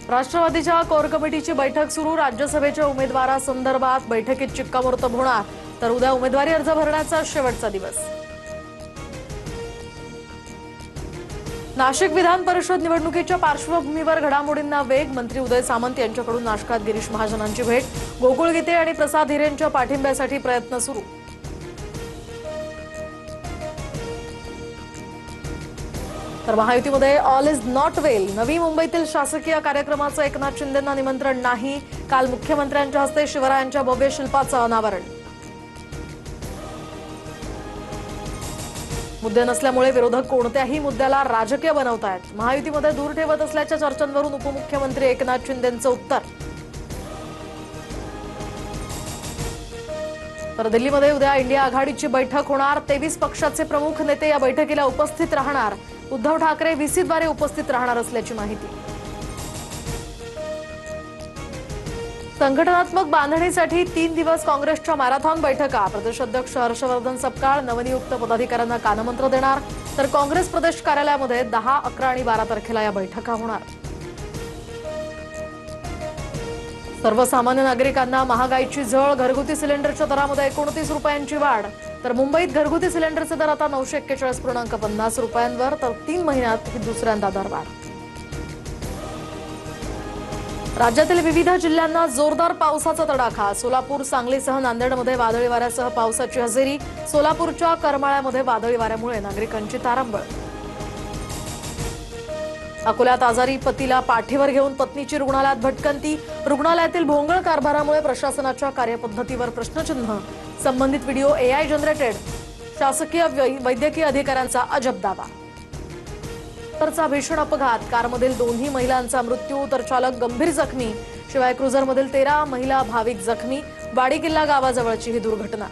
राष्ट्रवादीच्या कोर कमिटीची बैठक सुरू। राज्यसभेच्या उमेदवारासंदर्भात बैठकीत शिक्कामोर्तब होणार। तर उद्या उमेदवारी अर्ज भरण्याचा शेवटचा दिवस। नाशिक विधान परिषद निवडणुकीच्या पार्श्वभूमीवर घडामोडींना वेग। मंत्री उदय सामंत यांच्याकडून नाशकात गिरीश महाजनांची भेट। गोकुळ गीते आणि प्रसाद हिरेंच्या पाठिंब्यासाठी प्रयत्न सुरू। तर महायुतीमध्ये ऑल इज नॉट वेल। नवी मुंबईतील शासकीय कार्यक्रमाचं एकनाथ शिंदेंना निमंत्रण नाही। काल मुख्यमंत्र्यांच्या हस्ते शिवरायांच्या भव्य शिल्पाचं अनावरण। मुद्दे नसल्यामुळे विरोधक कोणत्याही मुद्द्याला राजकीय बनवतायत। महायुतीमध्ये दूर ठेवत असल्याच्या चर्चांवरून उपमुख्यमंत्री एकनाथ शिंदेंचं उत्तर। तर दिल्लीमध्ये उद्या इंडिया आघाडीची बैठक होणार। 23 पक्षाचे प्रमुख नेते या बैठकीला उपस्थित राहणार। उद्धव ठाकरे व्हीसीद्वारे उपस्थित राहणार असल्याची माहिती। संघटनात्मक बांधणीसाठी 3 दिवस काँग्रेसच्या मॅरेथॉन बैठका। प्रदेश अध्यक्ष हर्षवर्धन सपकाळ नवनियुक्त पदाधिकाऱ्यांना कानमंत्र देणार। तर काँग्रेस प्रदेश कार्यालयामध्ये 10, 11 आणि 12 तारखेला या बैठका होणार। सर्वसामान्य नागरिकांना महागाईची झळ। घरगुती सिलेंडरच्या दरामध्ये 29 रुपयांची वाढ। तर मुंबईत घरगुती सिलेंडरचे दर आता 941.50 रुपयांवर। तर 3 महिन्यात ही दुसऱ्यांदा दरवाढ। राज्यातील विविध जिल्ह्यांना जोरदार पावसाचा तडाखा। सोलापूर, सांगलीसह नांदेडमध्ये वादळी वाऱ्यासह पावसाची हजेरी। सोलापूरच्या करमाळ्यामध्ये वादळी वाऱ्यामुळे नागरिकांची तारांबळ। अकोल्यात आजारी पतीला पाठीवर घेऊन पत्नीची रुग्णालयात भटकंती। रुग्णालयातील भोंगळ कारभारामुळे प्रशासनाच्या कार्यपद्धतीवर प्रश्नचिन्ह। संबंधित व्हिडिओ AI जनरेटेड। शासकीय वैद्यकीय अधिकाऱ्यांचा अजब दावा। तरचा भीषण अपघात। कारमधील 2ही महिलांचा मृत्यू तर चालक गंभीर जखमी। शिवाय क्रुझरमधील 13 महिला भाविक जखमी। वाडी किल्ला गावाजवळची ही दुर्घटना।